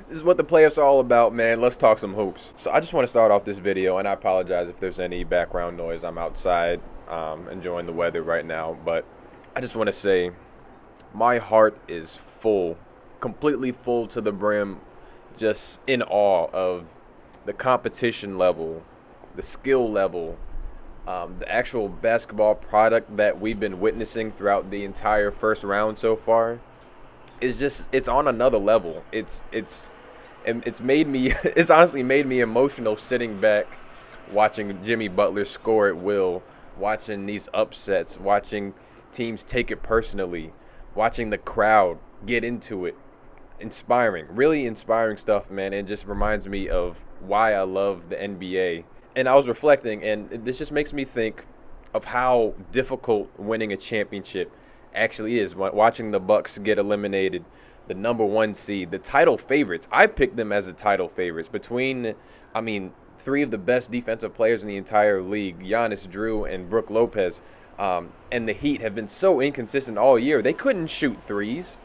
This is what the playoffs are all about, man. Let's talk some hoops. So I just want to start off this video, and I apologize if there's any background noise. I'm outside enjoying the weather right now, but I just want to say my heart is full, completely full to the brim, just in awe of the competition level, the skill level, the actual basketball product that we've been witnessing throughout the entire first round so far. It's on another level. It's made me it's honestly made me emotional sitting back watching Jimmy Butler score at will, watching these upsets, watching teams take it personally, watching the crowd get into it. Inspiring, really inspiring stuff, man. It just reminds me of why I love the NBA. And I was reflecting, and this just makes me think of how difficult winning a championship actually is. Watching the Bucks get eliminated, the number one seed, the title favorites. I picked them as the title favorites between, three of the best defensive players in the entire league, Giannis, Drew, and Brook Lopez. And the Heat have been so inconsistent all year. They couldn't shoot threes.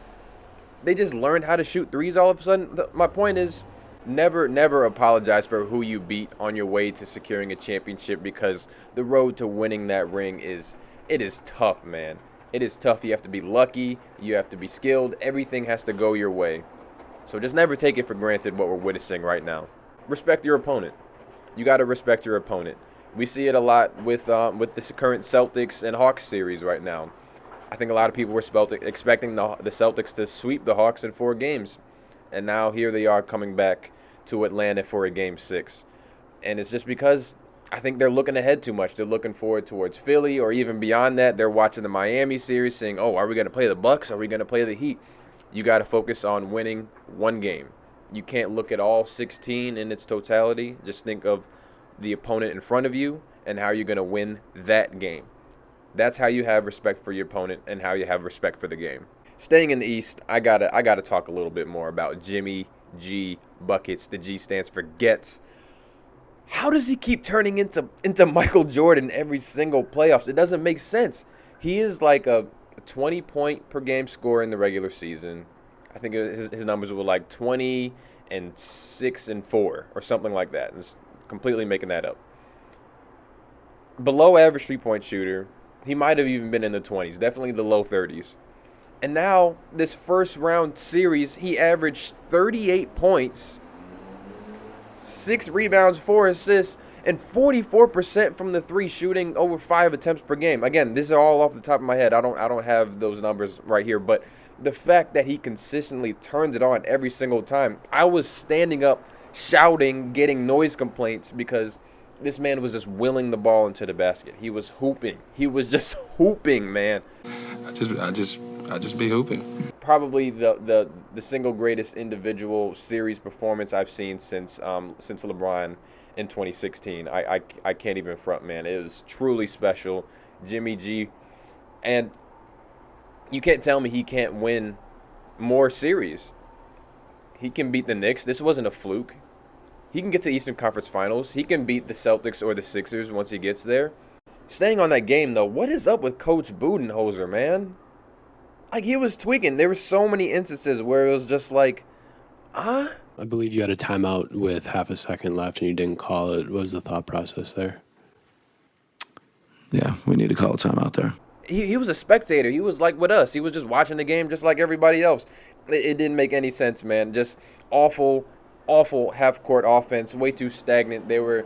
They just learned how to shoot threes all of a sudden. My point is, never apologize for who you beat on your way to securing a championship, because the road to winning that ring is tough, man. It is tough. You have to be lucky. You have to be skilled. Everything has to go your way. So just never take it for granted what we're witnessing right now. Respect your opponent. You got to respect your opponent. We see it a lot with this current Celtics and Hawks series right now. I think a lot of people were expecting the Celtics to sweep the Hawks in 4 games. And now here they are coming back to Atlanta for a Game 6. And it's just because I think they're looking ahead too much. They're looking forward towards Philly, or even beyond that. They're watching the Miami series saying, oh, are we going to play the Bucks? Are we going to play the Heat? You got to focus on winning one game. You can't look at all 16 in its totality. Just think of the opponent in front of you and how you're going to win that game. That's how you have respect for your opponent and how you have respect for the game. Staying in the East, I gotta talk a little bit more about Jimmy G Buckets. The G stands for Gets. How does he keep turning into Michael Jordan every single playoffs? It doesn't make sense. He is like a 20-point per game scorer in the regular season. I think his numbers were like 20 and 6 and 4 or something like that. I'm just completely making that up. Below average 3-point shooter. He might have even been in the 20s, definitely the low 30s. And now, this first round series, he averaged 38 points, 6 rebounds, 4 assists, and 44% from the three, shooting over 5 attempts per game. Again, this is all off the top of my head. I don't have those numbers right here, but the fact that he consistently turns it on every single time, I was standing up, shouting, getting noise complaints because this man was just willing the ball into the basket. He was hooping. He was just hooping, man. I just be hooping. Probably the single greatest individual series performance I've seen since LeBron in 2016. I can't even front, man. It was truly special. Jimmy G. And you can't tell me he can't win more series. He can beat the Knicks. This wasn't a fluke. He can get to Eastern Conference Finals. He can beat the Celtics or the Sixers once he gets there. Staying on that game, though, what is up with Coach Budenholzer, man? Like, he was tweaking. There were so many instances where it was just like, I believe you had a timeout with half a second left and you didn't call it. What was the thought process there? Yeah, we need to call a timeout there. He was a spectator. He was like with us. He was just watching the game just like everybody else. It didn't make any sense, man. Just awful half-court offense, way too stagnant. They were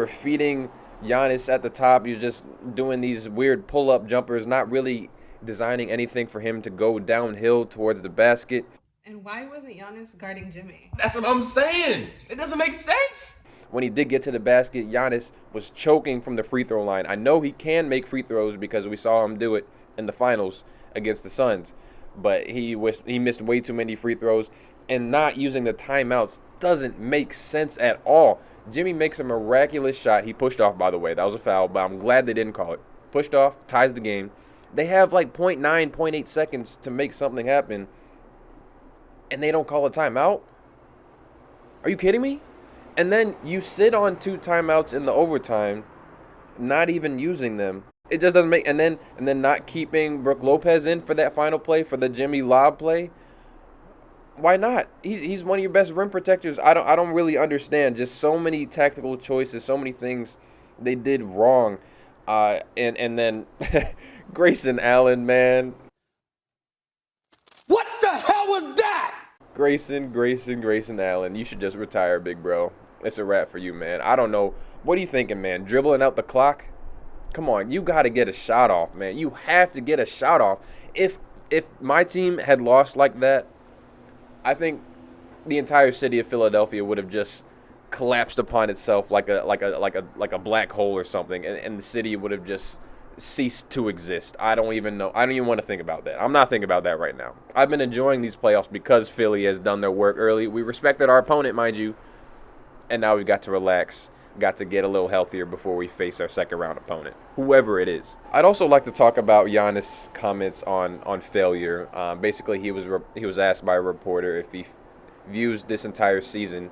feeding Giannis at the top. He was just doing these weird pull-up jumpers, not really designing anything for him to go downhill towards the basket. And why wasn't Giannis guarding Jimmy? That's what I'm saying. It doesn't make sense. When he did get to the basket, Giannis was choking from the free throw line. I know he can make free throws because we saw him do it in the finals against the Suns, but he missed way too many free throws. And not using the timeouts doesn't make sense at all. Jimmy makes a miraculous shot. He pushed off, by the way. That was a foul, but I'm glad they didn't call it. Pushed off, ties the game. They have like 0.9, 0.8 seconds to make something happen, and they don't call a timeout? Are you kidding me? And then you sit on 2 timeouts in the overtime, not even using them. It just doesn't make – and then not keeping Brook Lopez in for that final play, for the Jimmy lob play. Why not? He's one of your best rim protectors. I don't really understand. Just so many tactical choices, so many things they did wrong. And then Grayson Allen, man. What the hell was that? Grayson Allen. You should just retire, big bro. It's a wrap for you, man. I don't know. What are you thinking, man? Dribbling out the clock? Come on, you got to get a shot off, man. You have to get a shot off. If my team had lost like that, I think the entire city of Philadelphia would have just collapsed upon itself like a black hole or something, and the city would have just ceased to exist. I don't even know. I don't even want to think about that. I'm not thinking about that right now. I've been enjoying these playoffs because Philly has done their work early. We respected our opponent, mind you, and now we've got to relax, got to get a little healthier before we face our second round opponent, whoever it is. I'd also like to talk about Giannis' comments on failure. Basically, he was asked by a reporter if he views this entire season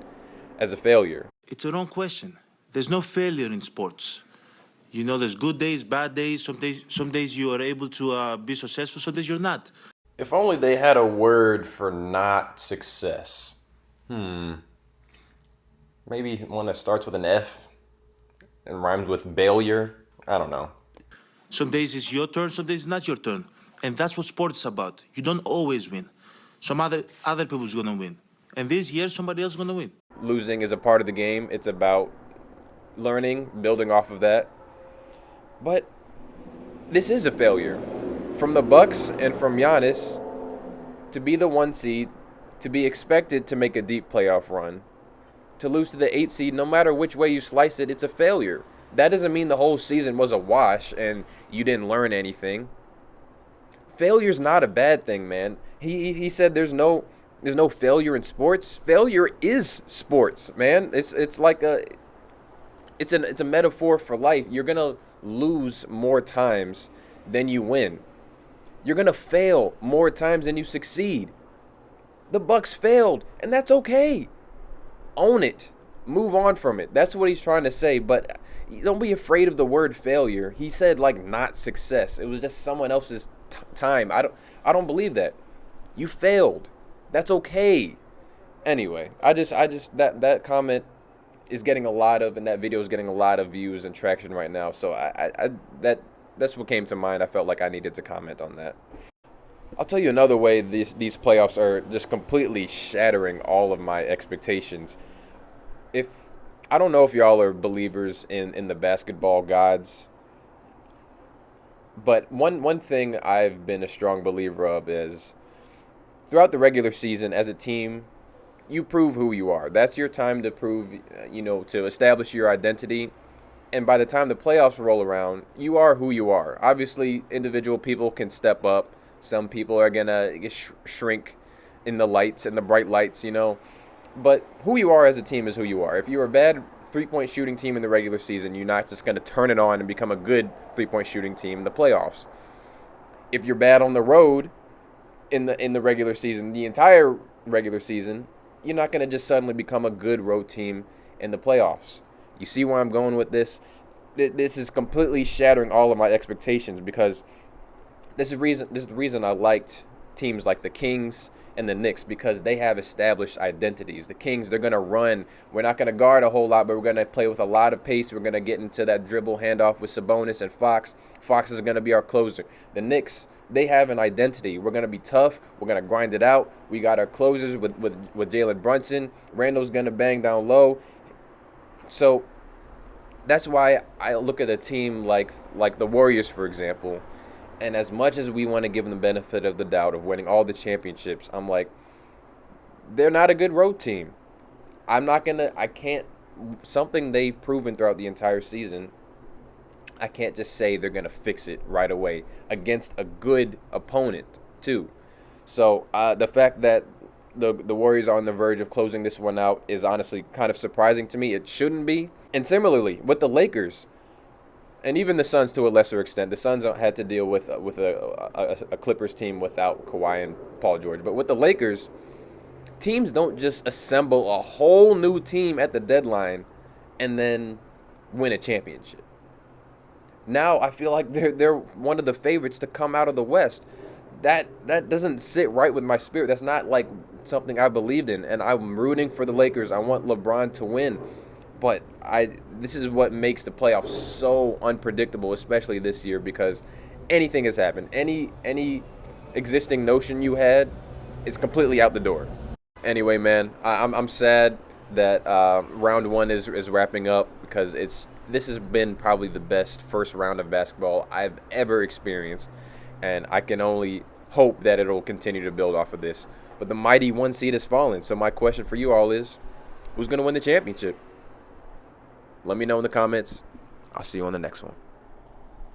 as a failure. It's a wrong question. There's no failure in sports. You know, there's good days, bad days. Some days you are able to be successful. Some days you're not. If only they had a word for not success. Maybe one that starts with an F and rhymes with failure. I don't know. Some days it's your turn, some days it's not your turn. And that's what sports is about. You don't always win. Some other people's gonna win. And this year, somebody else is gonna win. Losing is a part of the game. It's about learning, building off of that. But this is a failure. From the Bucks and from Giannis to be the 1 seed, to be expected to make a deep playoff run, to lose to the 8 seed, no matter which way you slice it, it's a failure. That doesn't mean the whole season was a wash and you didn't learn anything. Failure's not a bad thing, man. He said there's no failure in sports. Failure is sports, man. It's a metaphor for life. You're gonna lose more times than you win. You're gonna fail more times than you succeed. The Bucks failed, and that's okay. Own it. Move on from it. That's what he's trying to say, but don't be afraid of the word failure. He said not success. It was just someone else's time. I don't believe that. You failed. That's okay. Anyway, I just that comment is getting a lot of, and that video is getting a lot of views and traction right now. So that's what came to mind. I felt like I needed to comment on that. I'll tell you another way these playoffs are just completely shattering all of my expectations. I don't know if y'all are believers in the basketball gods, but one thing I've been a strong believer of is throughout the regular season as a team, you prove who you are. That's your time to prove, to establish your identity. And by the time the playoffs roll around, you are who you are. Obviously, individual people can step up. Some people are going to shrink in the lights, in the bright lights, But who you are as a team is who you are. If you're a bad three-point shooting team in the regular season, you're not just going to turn it on and become a good three-point shooting team in the playoffs. If you're bad on the road in the regular season, the entire regular season, you're not going to just suddenly become a good road team in the playoffs. You see where I'm going with this? This is completely shattering all of my expectations because this is the reason I liked teams like the Kings and the Knicks, because they have established identities. The Kings, they're going to run. We're not going to guard a whole lot, but we're going to play with a lot of pace. We're going to get into that dribble handoff with Sabonis and Fox. Fox is going to be our closer. The Knicks, they have an identity. We're going to be tough. We're going to grind it out. We got our closers with Jalen Brunson. Randall's going to bang down low. So that's why I look at a team like the Warriors, for example, and as much as we want to give them the benefit of the doubt of winning all the championships, I'm like, they're not a good road team. Something they've proven throughout the entire season, I can't just say they're going to fix it right away against a good opponent, too. So the fact that the Warriors are on the verge of closing this one out is honestly kind of surprising to me. It shouldn't be. And similarly, with the Lakers, and even the Suns to a lesser extent, the Suns had to deal with a Clippers team without Kawhi and Paul George. But with the Lakers, teams don't just assemble a whole new team at the deadline and then win a championship. Now I feel like they're one of the favorites to come out of the West. That doesn't sit right with my spirit. That's not like something I believed in, and I'm rooting for the Lakers. I want LeBron to win, but this is what makes the playoffs so unpredictable, especially this year, because anything has happened. Any existing notion you had is completely out the door. Anyway, man, I'm sad that round one is wrapping up, because this has been probably the best first round of basketball I've ever experienced, and I can only hope that it'll continue to build off of this. But the mighty 1 seed has fallen, so my question for you all is, who's going to win the championship? Let me know in the comments. I'll see you on the next one.